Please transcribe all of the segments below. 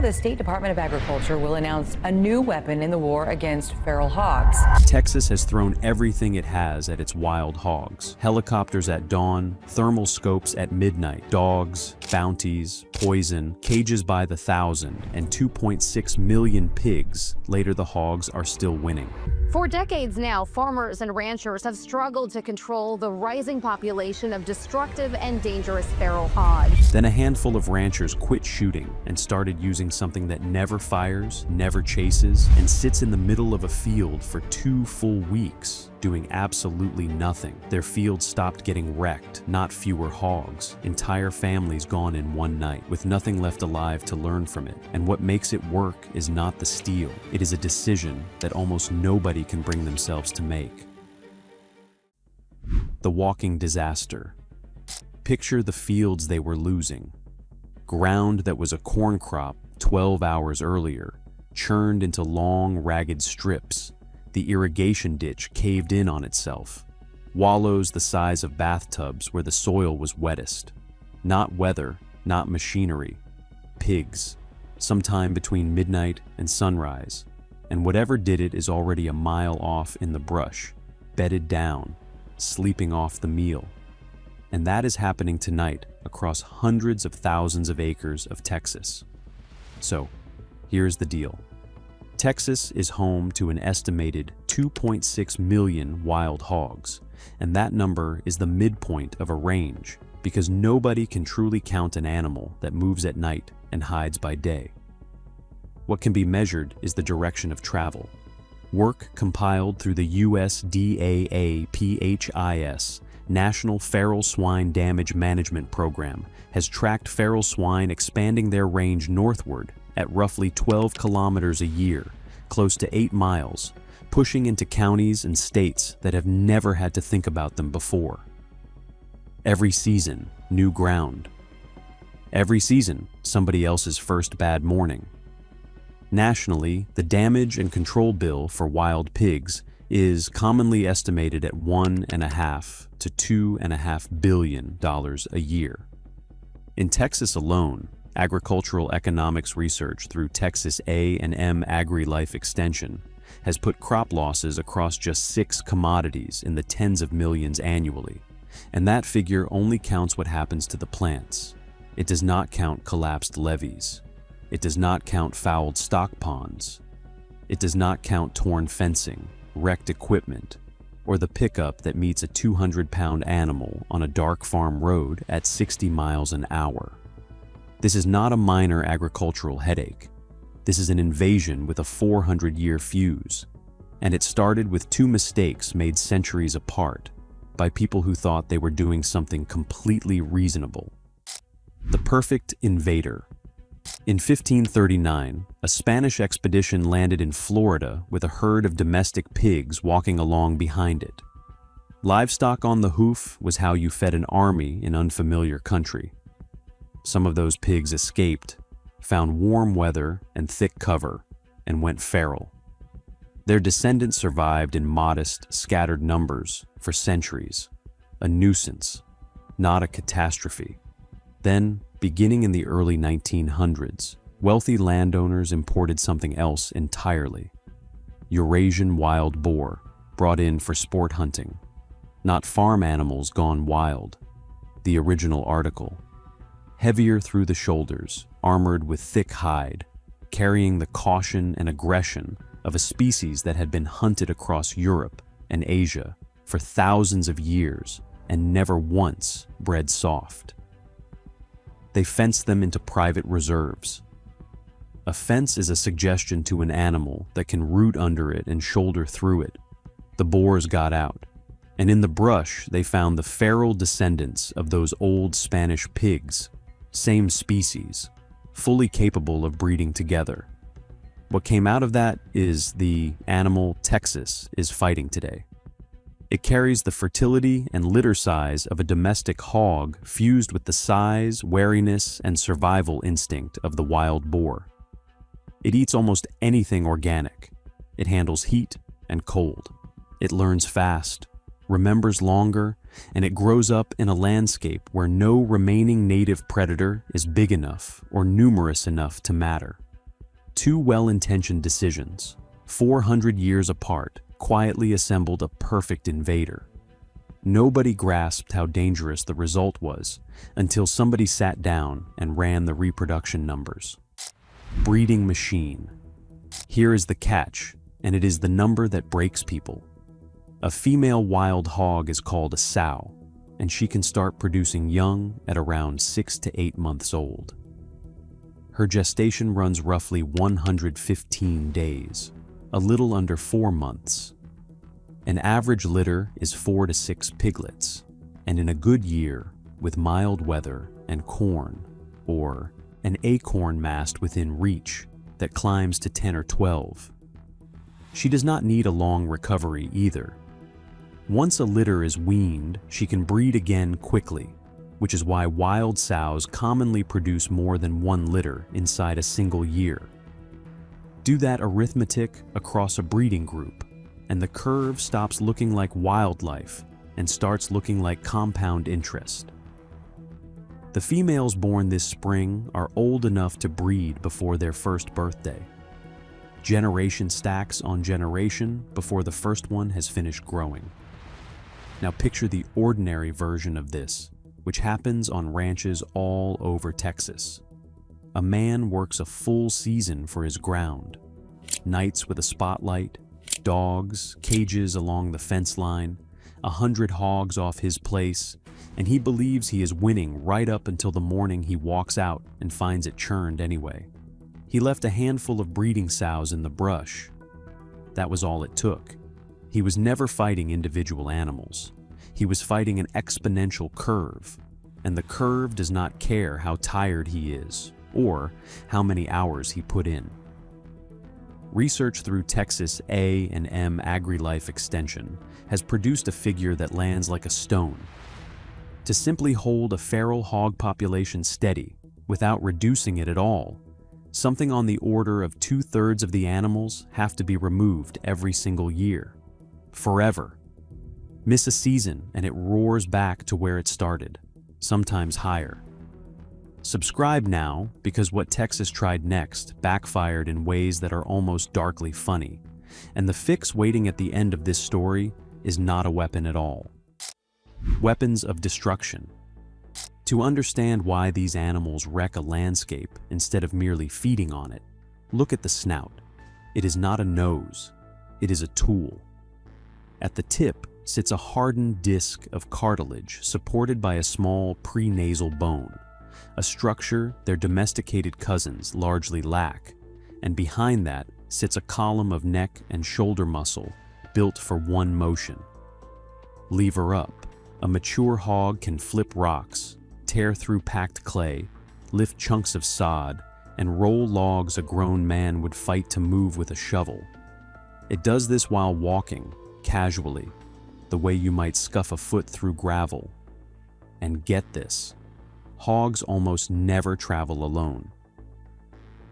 The State Department of Agriculture will announce a new weapon in the war against feral hogs. Texas has thrown everything it has at its wild hogs. Helicopters at dawn, thermal scopes at midnight, dogs, bounties, poison, cages by the thousand, and 2.6 million pigs. Later, the hogs are still winning. For decades now, farmers and ranchers have struggled to control the rising population of destructive and dangerous feral hogs. Then a handful of ranchers quit shooting and started using something that never fires, never chases, and sits in the middle of a field for 2 full weeks, doing absolutely nothing. Their field stopped getting wrecked, not fewer hogs. Entire families gone in one night, with nothing left alive to learn from it. And what makes it work is not the steel. It is a decision that almost nobody can bring themselves to make. The walking disaster. Picture the fields they were losing. Ground that was a corn crop 12 hours earlier, churned into long, ragged strips. The irrigation ditch caved in on itself. Wallows the size of bathtubs where the soil was wettest. Not weather, not machinery. Pigs. Sometime between midnight and sunrise. And whatever did it is already a mile off in the brush, bedded down, sleeping off the meal. And that is happening tonight across hundreds of thousands of acres of Texas. So, here's the deal. Texas is home to an estimated 2.6 million wild hogs, and that number is the midpoint of a range because nobody can truly count an animal that moves at night and hides by day. What can be measured is the direction of travel. Work compiled through the USDAA-PHIS National Feral Swine Damage Management Program has tracked feral swine expanding their range northward at roughly 12 kilometers a year, close to 8 miles, pushing into counties and states that have never had to think about them before. Every season, new ground. Every season, somebody else's first bad morning. Nationally, the damage and control bill for wild pigs is commonly estimated at $1.5 to $2.5 billion a year. In Texas alone, agricultural economics research through Texas A&M Agri-Life Extension has put crop losses across just 6 commodities in the tens of millions annually, and that figure only counts what happens to the plants. It does not count collapsed levees. It does not count fouled stock ponds. It does not count torn fencing, wrecked equipment, or the pickup that meets a 200-pound animal on a dark farm road at 60 miles an hour. This is not a minor agricultural headache. This is an invasion with a 400-year fuse, and it started with 2 mistakes made centuries apart by people who thought they were doing something completely reasonable. The perfect invader. In 1539, a Spanish expedition landed in Florida with a herd of domestic pigs walking along behind it. Livestock on the hoof was how you fed an army in unfamiliar country. Some of those pigs escaped, found warm weather and thick cover, and went feral. Their descendants survived in modest, scattered numbers for centuries, a nuisance, not a catastrophe. Then, beginning in the early 1900s, wealthy landowners imported something else entirely. Eurasian wild boar, brought in for sport hunting. Not farm animals gone wild. The original article. Heavier through the shoulders, armored with thick hide, carrying the caution and aggression of a species that had been hunted across Europe and Asia for thousands of years and never once bred soft. They fenced them into private reserves. A fence is a suggestion to an animal that can root under it and shoulder through it. The boars got out, and in the brush they found the feral descendants of those old Spanish pigs, same species, fully capable of breeding together. What came out of that is the animal Texas is fighting today. It carries the fertility and litter size of a domestic hog fused with the size, wariness, and survival instinct of the wild boar. It eats almost anything organic. It handles heat and cold. It learns fast, remembers longer, and it grows up in a landscape where no remaining native predator is big enough or numerous enough to matter. Two well-intentioned decisions, 400 years apart, quietly assembled a perfect invader. Nobody grasped how dangerous the result was until somebody sat down and ran the reproduction numbers. Breeding machine. Here is the catch, and it is the number that breaks people. A female wild hog is called a sow, and she can start producing young at around 6 to 8 months old. Her gestation runs roughly 115 days, a little under 4 months. An average litter is 4 to 6 piglets, and in a good year, with mild weather and corn, or an acorn mast within reach that climbs to 10 or 12. She does not need a long recovery either. Once a litter is weaned, she can breed again quickly, which is why wild sows commonly produce more than one litter inside a single year. Do that arithmetic across a breeding group, and the curve stops looking like wildlife and starts looking like compound interest. The females born this spring are old enough to breed before their first birthday. Generation stacks on generation before the first one has finished growing. Now picture the ordinary version of this, which happens on ranches all over Texas. A man works a full season for his ground. Nights with a spotlight, dogs, cages along the fence line, 100 hogs off his place, and he believes he is winning right up until the morning he walks out and finds it churned anyway. He left a handful of breeding sows in the brush. That was all it took. He was never fighting individual animals. He was fighting an exponential curve, and the curve does not care how tired he is or how many hours he put in. Research through Texas A&M AgriLife Extension has produced a figure that lands like a stone. To simply hold a feral hog population steady without reducing it at all, something on the order of 2/3 of the animals have to be removed every single year. Forever. Miss a season and it roars back to where it started, sometimes higher. Subscribe now, because what Texas tried next backfired in ways that are almost darkly funny, and the fix waiting at the end of this story is not a weapon at all. Weapons of destruction. To understand why these animals wreck a landscape instead of merely feeding on it, look at the snout. It is not a nose, it is a tool. At the tip sits a hardened disc of cartilage supported by a small prenasal bone, a structure their domesticated cousins largely lack, and behind that sits a column of neck and shoulder muscle built for one motion. Lever up, a mature hog can flip rocks, tear through packed clay, lift chunks of sod, and roll logs a grown man would fight to move with a shovel. It does this while walking, casually, the way you might scuff a foot through gravel. And get this, hogs almost never travel alone.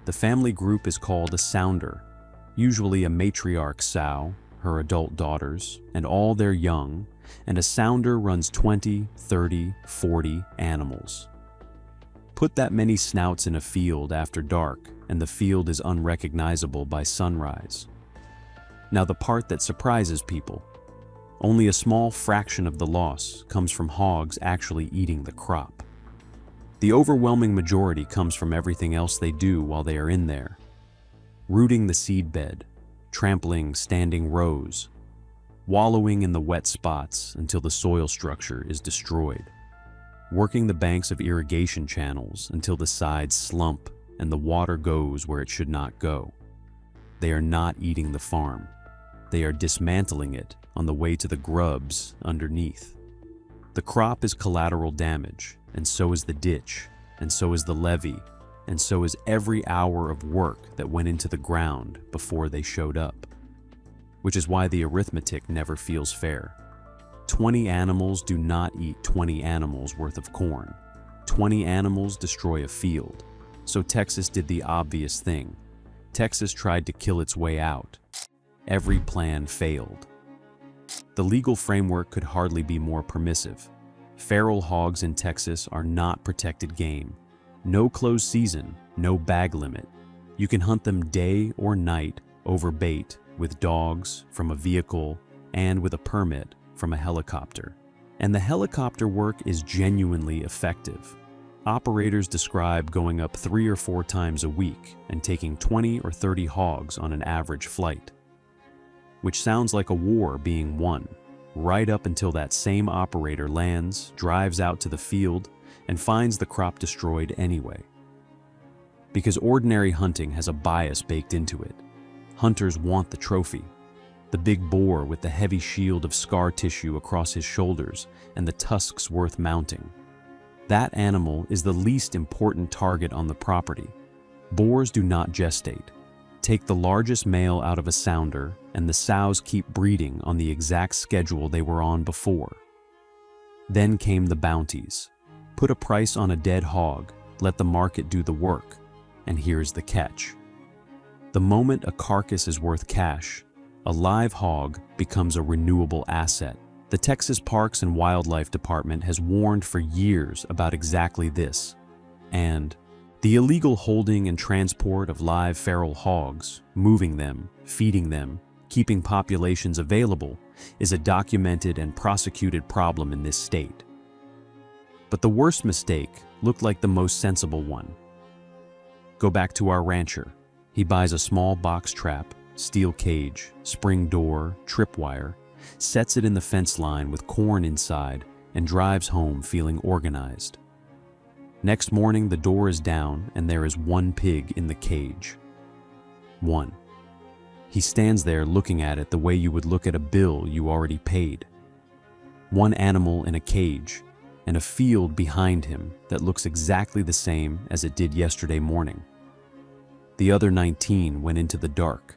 The family group is called a sounder, usually a matriarch sow, her adult daughters, and all their young, and a sounder runs 20, 30, 40 animals. Put that many snouts in a field after dark, and the field is unrecognizable by sunrise. Now the part that surprises people, only a small fraction of the loss comes from hogs actually eating the crop. The overwhelming majority comes from everything else they do while they are in there. Rooting the seedbed, trampling standing rows, wallowing in the wet spots until the soil structure is destroyed, working the banks of irrigation channels until the sides slump and the water goes where it should not go. They are not eating the farm. They are dismantling it on the way to the grubs underneath. The crop is collateral damage, and so is the ditch, and so is the levee, and so is every hour of work that went into the ground before they showed up. Which is why the arithmetic never feels fair. 20 animals do not eat 20 animals worth of corn. 20 animals destroy a field. So Texas did the obvious thing. Texas tried to kill its way out. Every plan failed. The legal framework could hardly be more permissive. Feral hogs in Texas are not protected game. No closed season, no bag limit. You can hunt them day or night over bait, with dogs, from a vehicle, and with a permit from a helicopter. And the helicopter work is genuinely effective. Operators describe going up 3 or 4 times a week and taking 20 or 30 hogs on an average flight, which sounds like a war being won, right up until that same operator lands, drives out to the field, and finds the crop destroyed anyway. Because ordinary hunting has a bias baked into it. Hunters want the trophy. The big boar with the heavy shield of scar tissue across his shoulders and the tusks worth mounting. That animal is the least important target on the property. Boars do not gestate. Take the largest male out of a sounder, and the sows keep breeding on the exact schedule they were on before. Then came the bounties. Put a price on a dead hog, let the market do the work, and here's the catch. The moment a carcass is worth cash, a live hog becomes a renewable asset. The Texas Parks and Wildlife Department has warned for years about exactly this. And the illegal holding and transport of live feral hogs, moving them, feeding them, keeping populations available, is a documented and prosecuted problem in this state. But the worst mistake looked like the most sensible one. Go back to our rancher. He buys a small box trap, steel cage, spring door, tripwire, sets it in the fence line with corn inside, and drives home feeling organized. Next morning, the door is down and there is one pig in the cage. One. He stands there looking at it the way you would look at a bill you already paid. One animal in a cage, and a field behind him that looks exactly the same as it did yesterday morning. The other 19 went into the dark.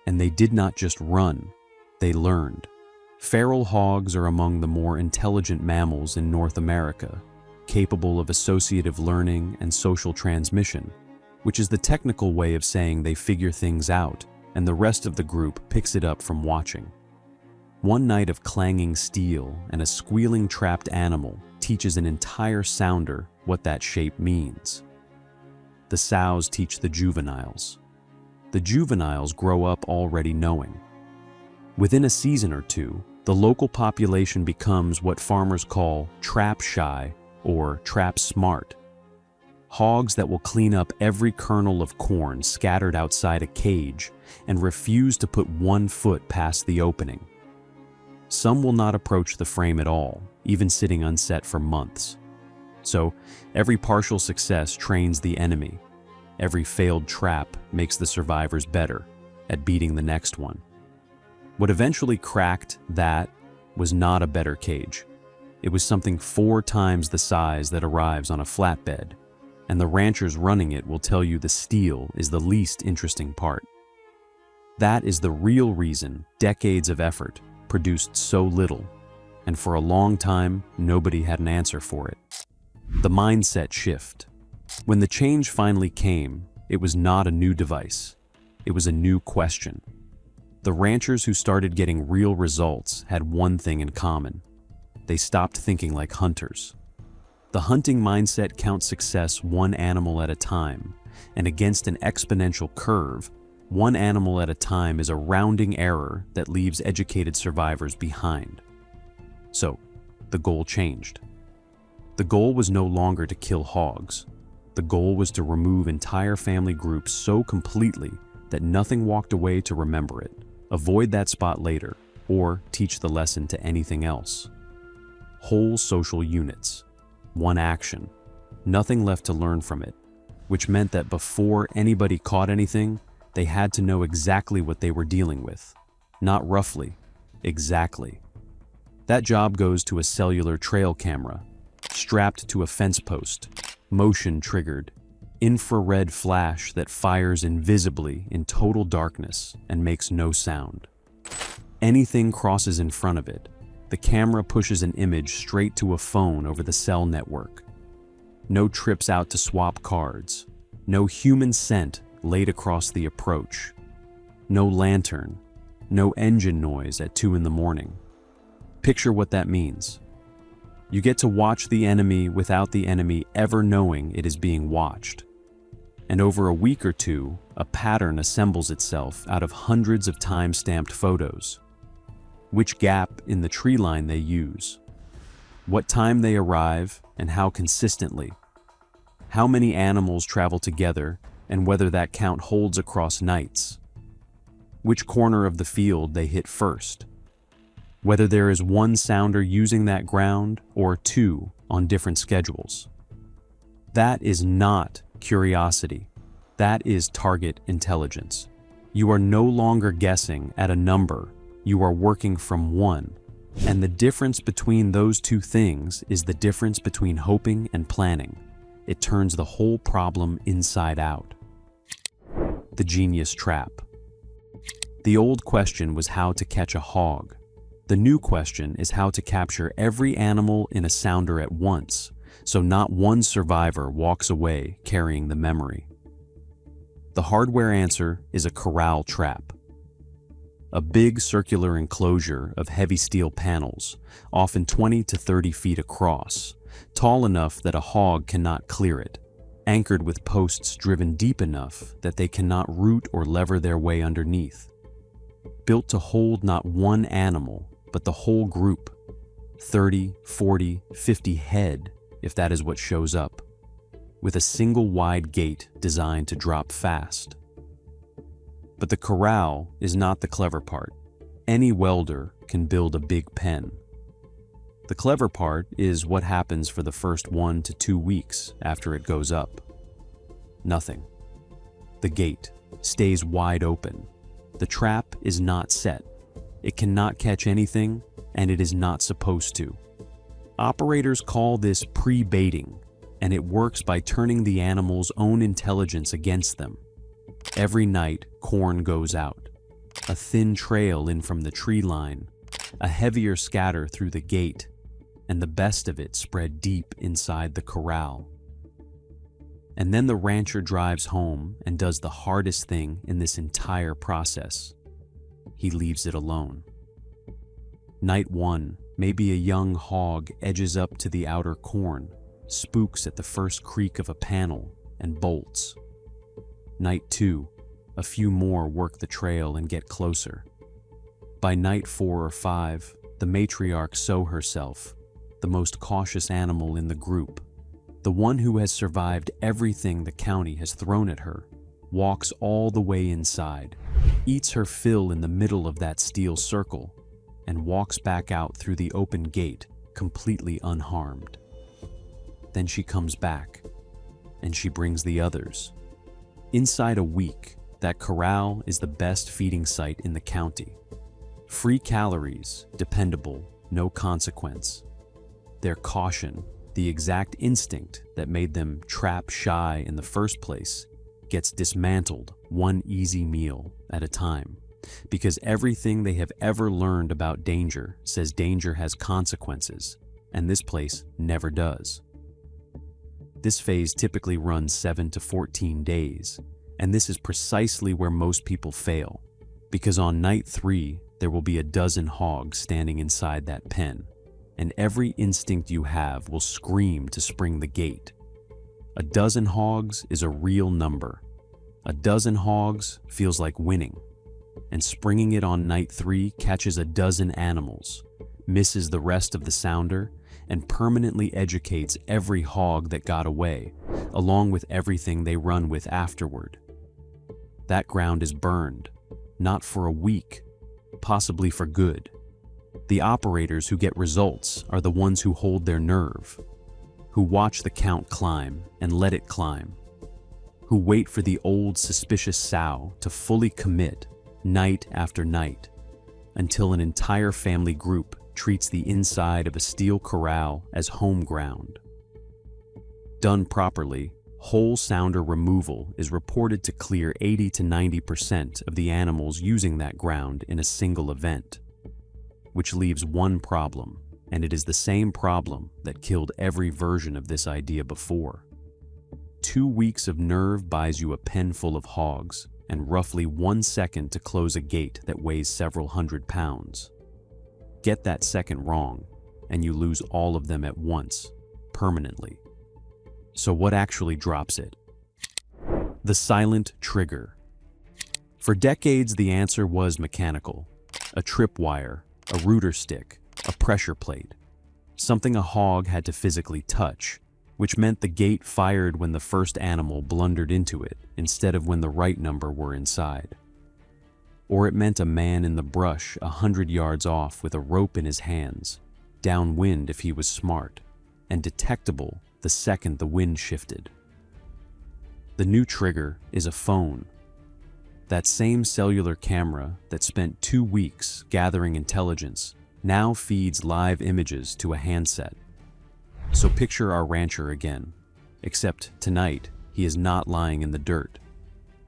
And they did not just run, they learned. Feral hogs are among the more intelligent mammals in North America, capable of associative learning and social transmission, which is the technical way of saying they figure things out and the rest of the group picks it up from watching. One night of clanging steel and a squealing trapped animal teaches an entire sounder what that shape means. The sows teach the juveniles. The juveniles grow up already knowing. Within a season or two, the local population becomes what farmers call trap shy or trap smart. Hogs that will clean up every kernel of corn scattered outside a cage and refuse to put 1 foot past the opening. Some will not approach the frame at all, even sitting unset for months. So, every partial success trains the enemy. Every failed trap makes the survivors better at beating the next one. What eventually cracked that was not a better cage. It was something 4 times the size that arrives on a flatbed, and the ranchers running it will tell you the steel is the least interesting part. That is the real reason decades of effort produced so little, and for a long time, nobody had an answer for it. The mindset shift. When the change finally came, it was not a new device. It was a new question. The ranchers who started getting real results had one thing in common. They stopped thinking like hunters. The hunting mindset counts success 1 animal at a time, and against an exponential curve, 1 animal at a time is a rounding error that leaves educated survivors behind. So, the goal changed. The goal was no longer to kill hogs. The goal was to remove entire family groups so completely that nothing walked away to remember it, avoid that spot later, or teach the lesson to anything else. Whole social units. 1 action. Nothing left to learn from it, which meant that before anybody caught anything, they had to know exactly what they were dealing with. Not roughly, exactly. That job goes to a cellular trail camera, strapped to a fence post, motion triggered, infrared flash that fires invisibly in total darkness and makes no sound. Anything crosses in front of it, the camera pushes an image straight to a phone over the cell network. No trips out to swap cards, no human scent laid across the approach, no lantern, no engine noise at 2 in the morning. Picture what that means. You get to watch the enemy without the enemy ever knowing it is being watched. And over a week or two, a pattern assembles itself out of hundreds of time-stamped photos. Which gap in the tree line they use, what time they arrive, and how consistently, how many animals travel together, and whether that count holds across nights, which corner of the field they hit first, whether there is one sounder using that ground or two on different schedules. That is not curiosity. That is target intelligence. You are no longer guessing at a number. You are working from one. And the difference between those two things is the difference between hoping and planning. It turns the whole problem inside out. The genius trap. The old question was how to catch a hog. The new question is how to capture every animal in a sounder at once, so not one survivor walks away carrying the memory. The hardware answer is a corral trap. A big circular enclosure of heavy steel panels, often 20 to 30 feet across, tall enough that a hog cannot clear it, anchored with posts driven deep enough that they cannot root or lever their way underneath. Built to hold not one animal, but the whole group, 30, 40, 50 head, if that is what shows up, with a single wide gate designed to drop fast. But the corral is not the clever part. Any welder can build a big pen. The clever part is what happens for the first 1 to 2 weeks after it goes up. Nothing. The gate stays wide open. The trap is not set. It cannot catch anything, and it is not supposed to. Operators call this pre-baiting, and it works by turning the animal's own intelligence against them. Every night, corn goes out. A thin trail in from the tree line, a heavier scatter through the gate, and the best of it spread deep inside the corral. And then the rancher drives home and does the hardest thing in this entire process. He leaves it alone. Night 1, maybe a young hog edges up to the outer corn, spooks at the first creak of a panel, and bolts. Night 2, a few more work the trail and get closer. By night 4 or 5, the matriarch sow herself, the most cautious animal in the group, the one who has survived everything the county has thrown at her, walks all the way inside, eats her fill in the middle of that steel circle, and walks back out through the open gate, completely unharmed. Then she comes back, and she brings the others. Inside a week, that corral is the best feeding site in the county. Free calories, dependable, no consequence. Their caution, the exact instinct that made them trap shy in the first place, gets dismantled one easy meal at a time, because everything they have ever learned about danger says danger has consequences, and this place never does. This phase typically runs 7 to 14 days, and this is precisely where most people fail, because on night 3, there will be a dozen hogs standing inside that pen, and every instinct you have will scream to spring the gate. A dozen hogs is a real number. A dozen hogs feels like winning, and springing it on night 3 catches a dozen animals, misses the rest of the sounder, and permanently educates every hog that got away, along with everything they run with afterward. That ground is burned, not for a week, possibly for good. The operators who get results are the ones who hold their nerve, who watch the count climb and let it climb, who wait for the old suspicious sow to fully commit night after night, until an entire family group treats the inside of a steel corral as home ground. Done properly, whole sounder removal is reported to clear 80 to 90% of the animals using that ground in a single event, which leaves one problem, and it is the same problem that killed every version of this idea before. 2 weeks of nerve buys you a pen full of hogs, and roughly 1 second to close a gate that weighs several hundred pounds. Get that second wrong, and you lose all of them at once, permanently. So what actually drops it? The silent trigger. For decades, the answer was mechanical. A tripwire, a rooter stick, a pressure plate. Something a hog had to physically touch, which meant the gate fired when the first animal blundered into it instead of when the right number were inside. Or it meant a man in the brush 100 yards off with a rope in his hands, downwind if he was smart, and detectable the second the wind shifted. The new trigger is a phone. That same cellular camera that spent 2 weeks gathering intelligence now feeds live images to a handset. So picture our rancher again, except tonight he is not lying in the dirt.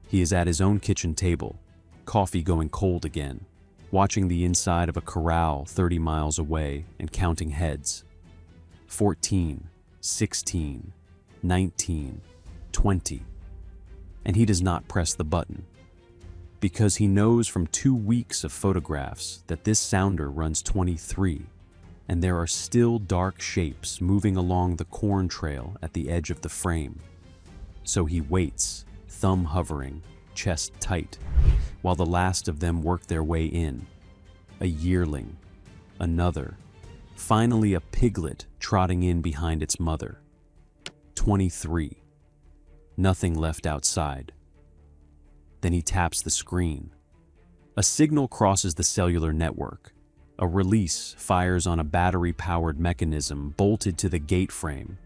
He is at his own kitchen table, coffee going cold again, watching the inside of a corral 30 miles away and counting heads. 14, 16, 19, 20. And he does not press the button, because he knows from 2 weeks of photographs that this sounder runs 23, and there are still dark shapes moving along the corn trail at the edge of the frame. So he waits, thumb hovering, chest tight, while the last of them work their way in. A yearling, another, finally a piglet trotting in behind its mother. 23. Nothing left outside. Then he taps the screen. A signal crosses the cellular network. A release fires on a battery-powered mechanism bolted to the gate frame,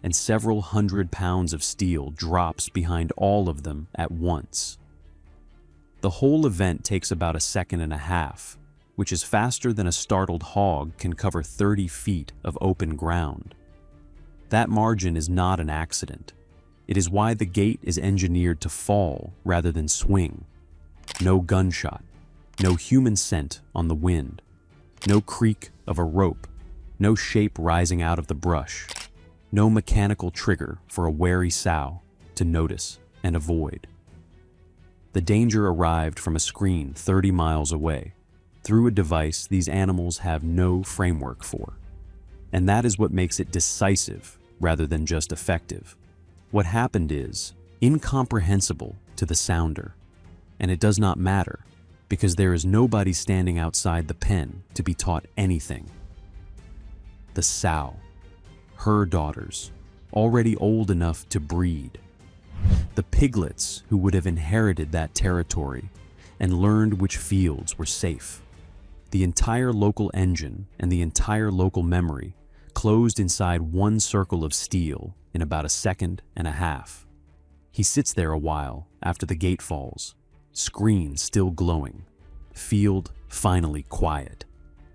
and several 100 pounds of steel drops behind all of them at once. The whole event takes about 1.5 seconds, which is faster than a startled hog can cover 30 feet of open ground. That margin is not an accident. It is why the gate is engineered to fall rather than swing. No gunshot, no human scent on the wind, no creak of a rope, no shape rising out of the brush, no mechanical trigger for a wary sow to notice and avoid. The danger arrived from a screen 30 miles away, through a device these animals have no framework for. And that is what makes it decisive rather than just effective. What happened is incomprehensible to the sounder, and it does not matter, because there is nobody standing outside the pen to be taught anything. The sow, her daughters, already old enough to breed. The piglets who would have inherited that territory and learned which fields were safe. The entire local engine and the entire local memory closed inside one circle of steel in about 1.5 seconds. He sits there a while after the gate falls, screen still glowing, field finally quiet.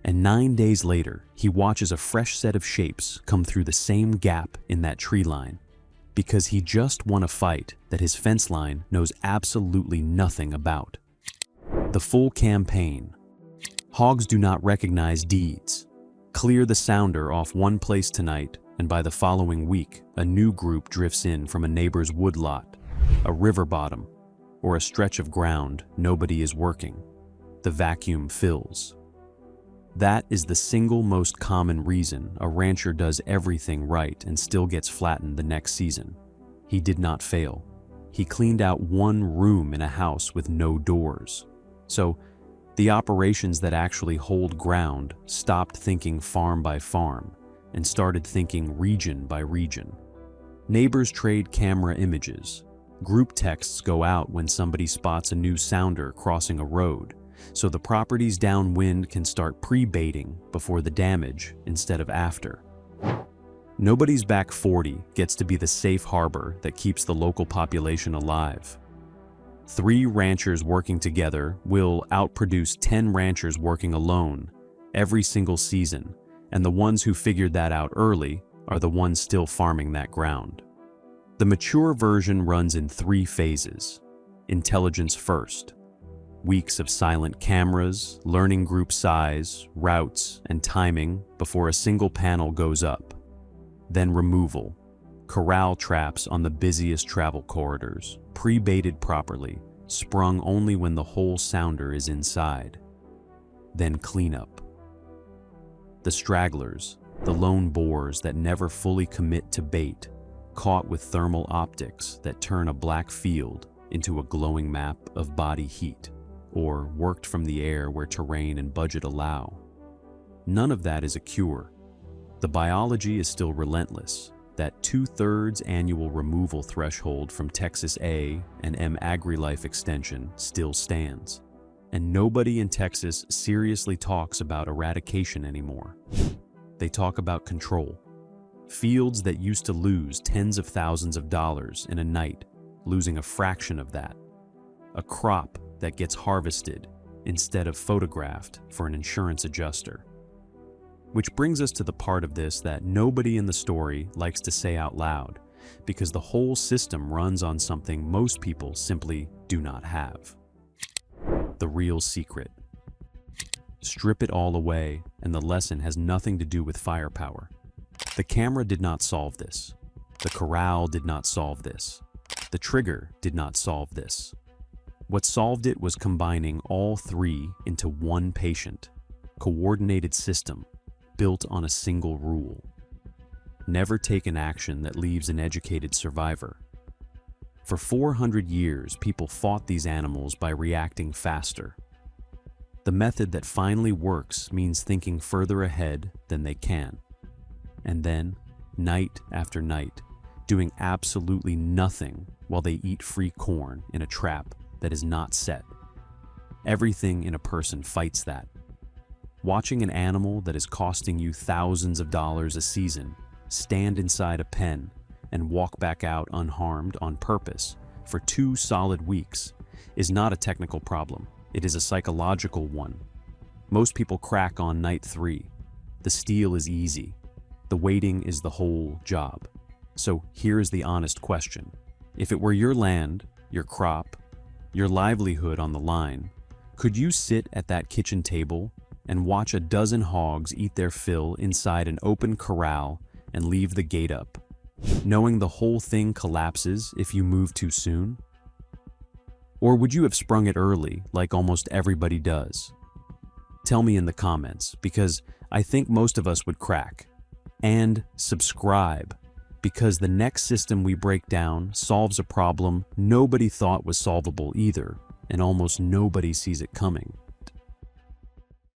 And 9 days later, he watches a fresh set of shapes come through the same gap in that tree line, because he just won a fight that his fence line knows absolutely nothing about. The full campaign. Hogs do not recognize deeds. Clear the sounder off one place tonight, and by the following week, a new group drifts in from a neighbor's woodlot, a river bottom, or a stretch of ground nobody is working. The vacuum fills. That is the single most common reason a rancher does everything right and still gets flattened the next season. He did not fail. He cleaned out one room in a house with no doors. So, the operations that actually hold ground stopped thinking farm by farm and started thinking region by region. Neighbors trade camera images. Group texts go out when somebody spots a new sounder crossing a road, so the properties downwind can start pre-baiting before the damage instead of after. Nobody's back 40 gets to be the safe harbor that keeps the local population alive. 3 ranchers working together will outproduce 10 ranchers working alone every single season, and the ones who figured that out early are the ones still farming that ground. The mature version runs in 3 phases. Intelligence first. Weeks of silent cameras, learning group size, routes, and timing before a single panel goes up. Then removal. Corral traps on the busiest travel corridors, pre-baited properly, sprung only when the whole sounder is inside. Then cleanup. The stragglers, the lone boars that never fully commit to bait, caught with thermal optics that turn a black field into a glowing map of body heat, or worked from the air where terrain and budget allow. None of that is a cure. The biology is still relentless. That 2/3 annual removal threshold from Texas A and M AgriLife extension still stands. And nobody in Texas seriously talks about eradication anymore. They talk about control. Fields that used to lose tens of thousands of dollars in a night, losing a fraction of that. A crop that gets harvested instead of photographed for an insurance adjuster. Which brings us to the part of this that nobody in the story likes to say out loud, because the whole system runs on something most people simply do not have. The real secret. Strip it all away, and the lesson has nothing to do with firepower. The camera did not solve this. The corral did not solve this. The trigger did not solve this. What solved it was combining all three into one patient, coordinated system built on a single rule. Never take an action that leaves an educated survivor. For 400 years, people fought these animals by reacting faster. The method that finally works means thinking further ahead than they can. And then, night after night, doing absolutely nothing while they eat free corn in a trap that is not set. Everything in a person fights that. Watching an animal that is costing you thousands of dollars a season stand inside a pen and walk back out unharmed on purpose for 2 solid weeks is not a technical problem. It is a psychological one. Most people crack on night 3. The steal is easy. The waiting is the whole job. So here is the honest question. If it were your land, your crop, your livelihood on the line, could you sit at that kitchen table and watch a dozen hogs eat their fill inside an open corral and leave the gate up, knowing the whole thing collapses if you move too soon? Or would you have sprung it early like almost everybody does? Tell me in the comments, because I think most of us would crack. And subscribe, because the next system we break down solves a problem nobody thought was solvable either, and almost nobody sees it coming.